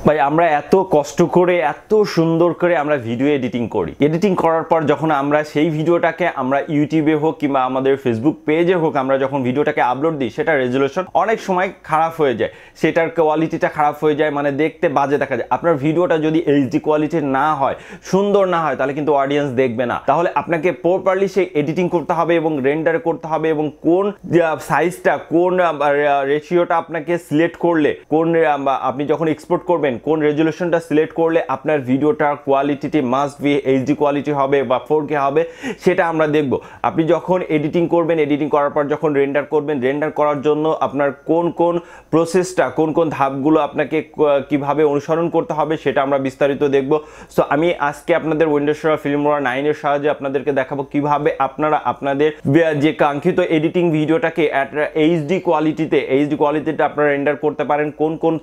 ভাই আমরা এত কষ্ট করে এত সুন্দর করে আমরা ভিডিও এডিটিং করি, এডিটিং করার পর যখন আমরা সেই ভিডিওটাকে আমরা ইউটিউবে হোক কিংবা আমাদের ফেসবুক পেজে হোক আমরা যখন ভিডিওটাকে আপলোড দিই, সেটা রেজুলেশন অনেক সময় খারাপ হয়ে যায়, সেটার কোয়ালিটিটা খারাপ হয়ে যায়, মানে দেখতে বাজে দেখা যায়। আপনার ভিডিওটা যদি এইচডি কোয়ালিটির না হয়, সুন্দর না হয়, তাহলে কিন্তু অডিয়েন্স দেখবে না। তাহলে আপনাকে প্রপারলি সেই এডিটিং করতে হবে এবং রেন্ডার করতে হবে, এবং কোন সাইজটা কোন রেশিওটা আপনাকে সিলেক্ট করলে, কোন আপনি যখন এক্সপোর্ট করবেন কোন রেজুলেশনটা সিলেক্ট করলে আপনার ভিডিওটার কোয়ালিটিটি মাস্ট বি এইচডি কোয়ালিটি হবে বা 4K হবে, সেটা আমরা দেখব। আপনি যখন এডিটিং করবেন, এডিটিং করার পর যখন রেন্ডার করবেন, রেন্ডার করার জন্য আপনার কোন কোন প্রসেসটা, কোন কোন ধাপগুলো আপনাকে কিভাবে অনুসরণ করতে হবে, সেটা আমরা বিস্তারিত দেখব। সো আমি আজকে আপনাদের উইন্ডোজ ফিল্মোরা 9 এর সাহায্যে আপনাদেরকে দেখাবো কিভাবে আপনারা আপনাদের যে কাঙ্ক্ষিত এডিটিং ভিডিওটাকে এইচডি কোয়ালিটিতে আপনারা রেন্ডার করতে পারেন, কোন কোন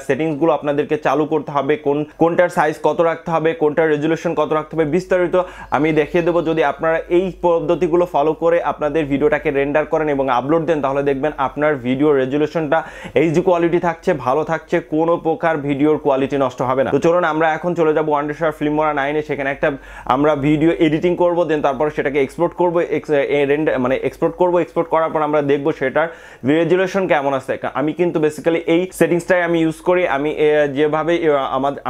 সেটিংসগুলো আপনাদেরকে চালু করতে হবে, কোনটার সাইজ কত রাখতে হবে, কোনটার রেজুলেশন কত রাখতে হবে, বিস্তারিত আমি দেখিয়ে দেবো। যদি আপনারা এই পদ্ধতিগুলো ফলো করে আপনাদের ভিডিওটাকে রেন্ডার করেন এবং আপলোড দেন, তাহলে দেখবেন আপনার ভিডিও রেজুলেশনটা এইচডি কোয়ালিটি থাকছে, ভালো থাকছে, কোনো প্রকার ভিডিওর কোয়ালিটি নষ্ট হবে না। তো চলুন আমরা এখন চলে যাবো ফিল্মোরা 9 এ। সেখানে একটা আমরা ভিডিও এডিটিং করব, দেন তারপর সেটাকে এক্সপোর্ট করব, এক্সপোর্ট করার পর আমরা দেখবো সেটার রেজুলেশন কেমন আছে। আমি কিন্তু বেসিক্যালি এই সেটিংসটাই আমি ইউজ করি। আমি যেভাবে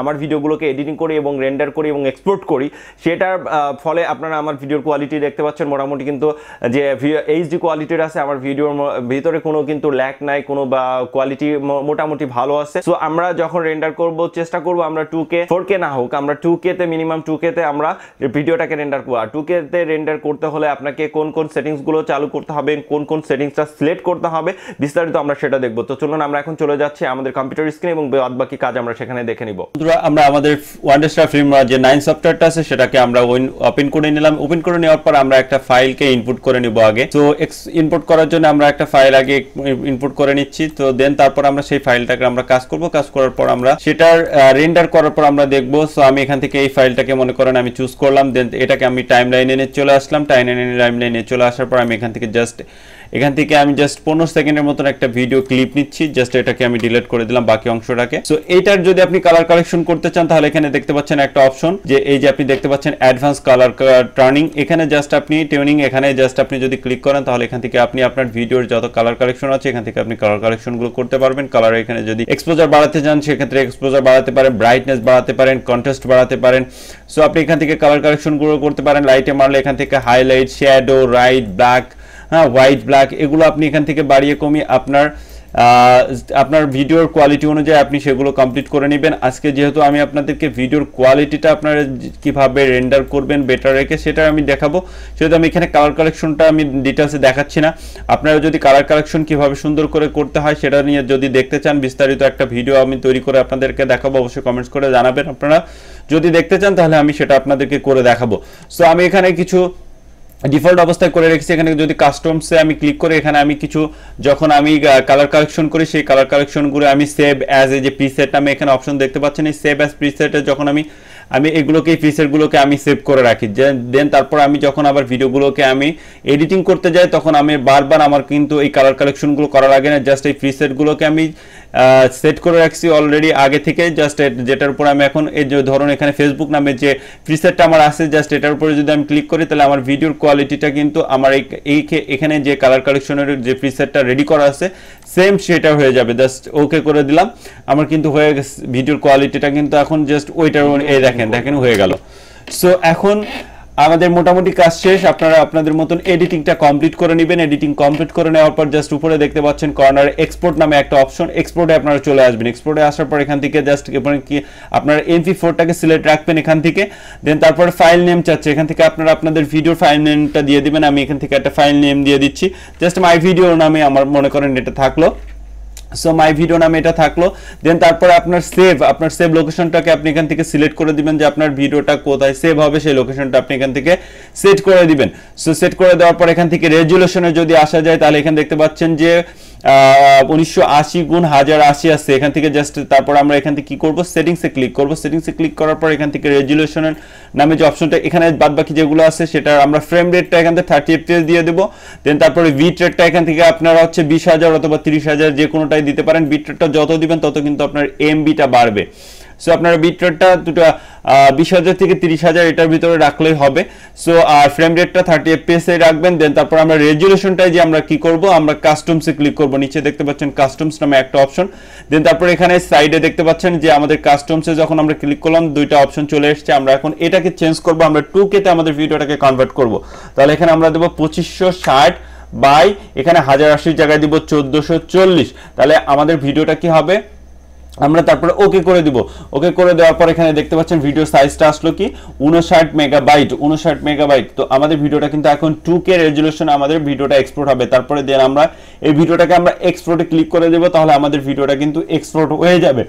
আমার ভিডিওগুলোকে এডিটিং করি এবং রেন্ডার করি এবং এক্সপোর্ট করি, সেটার ফলে আপনারা আমার ভিডিওর কোয়ালিটি দেখতে পাচ্ছেন মোটামুটি কিন্তু যে এইচডি কোয়ালিটির আছে, আমার ভিডিওর ভিতরে কোনো কিন্তু ল্যাক নাই, কোনো বা কোয়ালিটি মোটামুটি ভালো আছে। সো আমরা যখন রেন্ডার করব, চেষ্টা করব আমরা 2K 4K না হোক, আমরা 2K তে মিনিমাম 2K তে আমরা ভিডিওটাকে রেন্ডার করব। আর 2K তে রেন্ডার করতে হলে আপনাকে কোন কোন সেটিংসগুলো চালু করতে হবে, কোন কোন সেটিংসটা সিলেক্ট করতে হবে, বিস্তারিত আমরা সেটা দেখব। তো চলুন আমরা এখন চলে যাচ্ছি আমাদের কম্পিউটার স্ক্রিনে এবং বাকি কাজ আমরা সেখানে দেখে নিব। আমরা আমাদের ফিল্মোরা যে 9 সফটওয়্যারটা আছে সেটাকে আমরা ওপেন করে নিলাম। ওপেন করে নেওয়ার পর আমরা একটা ফাইলকে ইনপুট করে নিব আগে। তো ইনপুট করার জন্য আমরা একটা ফাইল আগে ইনপুট করে নিচ্ছি। তো দেন তারপর আমরা সেই ফাইলটাকে আমরা কাজ করব। কাজ করার পর আমরা সেটার রেন্ডার করার পর আমরা দেখব। সো আমি এখান থেকে এই ফাইলটাকে মনে করেন আমি চুজ করলাম, দেন এটাকে আমি টাইমলাইনে নিয়ে চলে আসলাম। টাইমলাইনে চলে আসার পর আমি এখান থেকে জাস্ট 15 সেকেন্ডের মতন একটা ভিডিও ক্লিপ নিচ্ছি। জাস্ট এটাকে আমি ডিলিট করে দিলাম বাকি অংশটাকে। সো এইটার যদি আপনি কালার কালেকশন করতে চান, তাহলে এখানে দেখতে পাচ্ছেন একটা অপশন, যে এই যে আপনি দেখতে পাচ্ছেন অ্যাডভান্স কালার টার্নিং। এখানে জাস্ট আপনি টিউনিং, এখানে জাস্ট আপনি যদি ক্লিক করেন, তাহলে এখান থেকে আপনি আপনার ভিডিওর যত কালার কালেকশন আছে এখান থেকে আপনি কালার কালেকশনগুলো করতে পারবেন। কালার এখানে যদি এক্সপোজার বাড়াতে চান, সেক্ষেত্রে এক্সপোজার বাড়াতে পারেন, ব্রাইটনেস বাড়াতে পারেন, কন্ট্রাস্ট বাড়াতে পারেন। সো আপনি এখান থেকে কালার কালেকশনগুলো করতে পারেন। লাইটে মারলে এখান থেকে highlight, shadow, right, black, white, black, এগুলো আপনি এখান থেকে বাড়িয়ে কমিয়ে আপনার ভিডিওর কোয়ালিটি অনুযায়ী আপনি সেগুলো কমপ্লিট করে নেবেন। আজকে যেহেতু আমি আপনাদেরকে ভিডিওর কোয়ালিটিটা আপনারা কিভাবে রেন্ডার করবেন বেটার রেখে সেটা আমি দেখাবো, সেহেতু আমি এখানে কালার কালেকশনটা আমি ডিটেলসে দেখাচ্ছি না। আপনারা যদি কালার কালেকশন কিভাবে সুন্দর করে করতে হয় সেটা নিয়ে যদি দেখতে চান, বিস্তারিত একটা ভিডিও আমি তৈরি করে আপনাদেরকে দেখাবো। অবশ্যই কমেন্টস করে জানাবেন আপনারা যদি দেখতে চান, তাহলে আমি সেটা আপনাদেরকে করে দেখাবো। সো আমি এখানে কিছু ডিফল্ট অবস্থায় করে রেখেছি। এখানে যদি কাস্টমসে আমি ক্লিক করে এখানে আমি কিছু যখন আমি কালার কালেকশন করি, সেই কালার কালেকশনগুলো আমি সেভ অ্যাজ এই যে প্রিসেট নামে এখানে অপশন দেখতে পাচ্ছেন, এই সেভ অ্যাজ প্রিসেটে যখন আমি এগুলোকে প্রিসেটগুলোকে আমি সেভ করে রাখি। দেন তারপর আমি যখন আবার ভিডিওগুলোকে আমি এডিটিং করতে যাই, তখন আমি বারবার আমার কিন্তু এই কালার কালেকশনগুলো করা লাগে না। জাস্ট এই প্রিসেটগুলোকে আমি সেট করে রাখছি অলরেডি আগে থেকে। জাস্ট যেটার উপর আমি এখন এই যে ধরুন এখানে ফেসবুক নামে যে প্রিসেটটা আমার আছে, জাস্ট এটার উপরে যদি আমি ক্লিক করি, তাহলে আমার ভিডিওর কোয়ালিটিটা কিন্তু আমার এখানে যে কালার কালেকশনের যে প্রিসেটটা রেডি করা আছে সেম সেটা হয়ে যাবে। জাস্ট ওকে করে দিলাম, আমার কিন্তু হয়ে গেছে ভিডিওর কোয়ালিটিটা কিন্তু এখন জাস্ট ওইটার এই দেখেন হয়ে গেল। সো এখন আমাদের মোটামুটি কাজ শেষ। আপনারা আপনাদের মতন এডিটিংটা কমপ্লিট করে নেবেন। এডিটিং কমপ্লিট করে নেওয়ার পর জাস্ট উপরে দেখতে পাচ্ছেন কর্নারে এক্সপোর্ট নামে একটা অপশন, এক্সপোর্টে আপনারা চলে আসবেন। এক্সপোর্টে আসার পর এখান থেকে জাস্ট আপনারা MP4টাকে সিলেক্ট রাখবেন এখান থেকে। দেন তারপরে ফাইল নেম চাচ্ছে, এখান থেকে আপনারা আপনাদের ভিডিওর ফাইল নেমটা দিয়ে দিবেন। আমি এখান থেকে একটা ফাইল নেম দিয়ে দিচ্ছি, জাস্ট মাই ভিডিও নামে আমার মনে করেন এটা থাকলো। সো মাই ভিডিও নামে এটা থাকলো। দেন তারপরে আপনার সেভ লোকেশনটাকে আপনি এখান থেকে সিলেক্ট করে দিবেন, যে আপনার ভিডিওটা কোথায় সেভ হবে সেই লোকেশনটা আপনি এখান থেকে সেট করে দিবেন। সো সেট করে দেওয়ার পর এখান থেকে রেজুলেশনে যদি আসা যায়, তাহলে এখানে দেখতে পাচ্ছেন যে 1980x1080 আছে, এখান থেকে জাস্ট তারপর আমরা এখান থেকে কি করব, সেটিংসে ক্লিক করব। সেটিংসে ক্লিক করার পর এখান থেকে রেজুলেশনের নামে যে অপশনটা, এখানে বাদবাকি যেগুলো আছে সেটা আমরা ফ্রেম রেটটা এখান থেকে 30 fps দিয়ে দেব। দেন তারপরে বিট রেটটা এখান থেকে আপনারা হচ্ছে 20,000 অথবা 30,000 যে কোনোটাই দিতে পারেন। বিট রেটটা যত দিবেন তত কিন্তু আপনার এমবিটা বাড়বে। সো আপনারা বিট রেটটা দুটো 20,000 থেকে 30,000 এটার ভিতরে রাখলেই হবে। সো আর ফ্রেম রেটটা 30 fps এ রাখবেন। দেন তারপর আমরা রেজুলেশনটাই যে আমরা কি করব, আমরা কাস্টমসে ক্লিক করব। নিচে দেখতে পাচ্ছেন কাস্টমস নামে একটা অপশন। দেন তারপর এখানে সাইডে দেখতে পাচ্ছেন যে আমাদের কাস্টমসে যখন আমরা ক্লিক করলাম দুইটা অপশন চলে এসেছে। আমরা এখন এটাকে চেঞ্জ করব, আমরা 2K তে আমাদের ভিডিওটাকে কনভার্ট করব। তাহলে এখানে আমরা দেব 2560 বাই এখানে 1080 জায়গায় দিব 1440। তাহলে আমাদের ভিডিওটা কি হবে, আমরা তারপরে ওকে করে দিব। ওকে করে দেওয়ার পর এখানে দেখতে পাচ্ছেন ভিডিও সাইজটা আসলো কি 59 মেগাবাইট, 59 মেগাবাইট। তো আমাদের ভিডিওটা কিন্তু এখন 2K রেজুলেশন আমাদের ভিডিওটা এক্সপোর্ট হবে। তারপরে দেন আমরা এই ভিডিওটাকে আমরা এক্সপোর্টে ক্লিক করে দেব, তাহলে আমাদের ভিডিওটা কিন্তু এক্সপোর্ট হয়ে যাবে।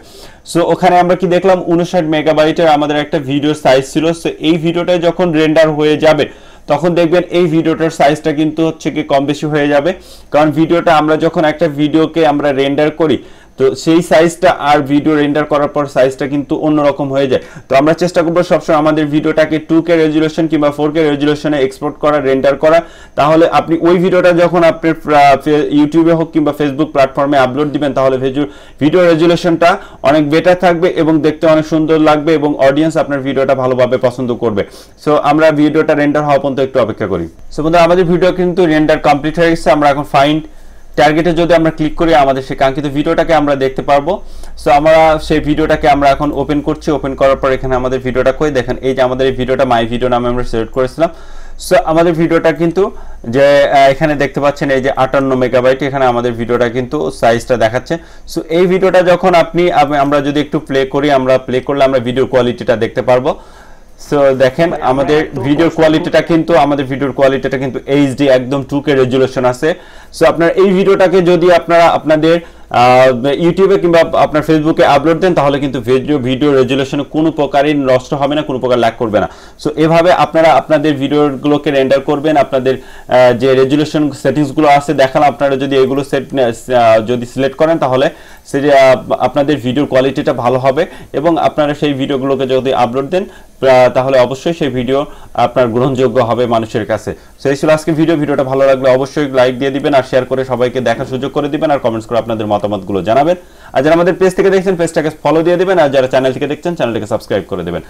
সো ওখানে আমরা কি দেখলাম 59 মেগাবাইটের আমাদের একটা ভিডিও সাইজ ছিল। সো এই ভিডিওটা যখন রেন্ডার হয়ে যাবে তখন দেখবেন এই ভিডিওটার সাইজটা কিন্তু হচ্ছে কি কম বেশি হয়ে যাবে। কারণ ভিডিওটা আমরা যখন একটা ভিডিওকে আমরা রেন্ডার করি তো সেই সাইজটা আর ভিডিও রেন্ডার করার পর সাইজটা কিন্তু অন্যরকম হয়ে যায়। তো আমরা চেষ্টা করব সবসময় আমাদের ভিডিওটাকে 2K রেজুলেশন কিংবা 4K রেজুলেশনে এক্সপোর্ট করা, রেন্ডার করা। তাহলে আপনি ওই ভিডিওটা যখন আপনি ইউটিউবে হোক কিংবা ফেসবুক প্ল্যাটফর্মে আপলোড দিবেন তাহলে ভিডিও রেজুলেশনটা অনেক বেটার থাকবে এবং দেখতে অনেক সুন্দর লাগবে এবং অডিয়েন্স আপনার ভিডিওটা ভালোভাবে পছন্দ করবে। সো আমরা ভিডিওটা রেন্ডার হওয়া পর্যন্ত একটু অপেক্ষা করি। সো বন্ধুরা আমাদের ভিডিও কিন্তু রেন্ডার কমপ্লিট হয়ে গেছে। আমরা এখন ফাইন্ড টার্গেটে যদি আমরা ক্লিক করি আমাদের সেই কাঙ্ক্ষিত ভিডিওটাকে আমরা দেখতে পারবো। সো আমরা সেই ভিডিওটাকে আমরা এখন ওপেন করছি। ওপেন করার পর এখানে আমাদের ভিডিওটা কই দেখেন, এই যে আমাদের এই ভিডিওটা মাই ভিডিও নামে আমরা সিলেক্ট করেছিলাম। সো আমাদের ভিডিওটা কিন্তু যে এখানে দেখতে পাচ্ছেন এই যে 58 মেগাবাইট, এখানে আমাদের ভিডিওটা কিন্তু সাইজটা দেখাচ্ছে। সো এই ভিডিওটা যখন আমরা যদি একটু প্লে করি, আমরা প্লে করলে আমরা ভিডিও কোয়ালিটিটা দেখতে পারবো। সো দেখেন আমাদের ভিডিওর কোয়ালিটিটা কিন্তু এইচডি একদম 2K রেজুলেশন আছে। সো আপনার এই ভিডিওটাকে যদি আপনারা আপনাদের ইউটিউবে কিংবা আপনার ফেসবুকে আপলোড দেন তাহলে কিন্তু ভিডিও রেজুলেশনে কোনো প্রকারই নষ্ট হবে না, কোনো প্রকার ল্যাগ করবে না। সো এভাবে আপনারা আপনাদের ভিডিওগুলোকে রেন্ডার করবেন। আপনাদের যে রেজুলেশন সেটিংসগুলো আছে দেখালাম, আপনারা যদি এগুলো যদি সিলেক্ট করেন তাহলে আপনাদের ভিডিওর কোয়ালিটিটা ভালো হবে এবং আপনারা সেই ভিডিওগুলোকে যদি আপলোড দেন তাহলে অবশ্যই সেই ভিডিও আপনার গ্রহণযোগ্য হবে মানুষের কাছে। সো এই ছিল আজকে ভিডিওটা ভালো লাগলে অবশ্যই লাইক দিয়ে দিবেন আর শেয়ার করে সবাইকে দেখার সুযোগ করে দিবেন আর কমেন্টস করে আপনাদের মতামতগুলো জানাবেন। আর যারা আমাদের পেজ থেকে দেখছেন পেজটাকে ফলো দিয়ে দিবেন আর যারা চ্যানেল থেকে দেখছেন চ্যানেলটাকে সাবস্ক্রাইব করে দেবেন।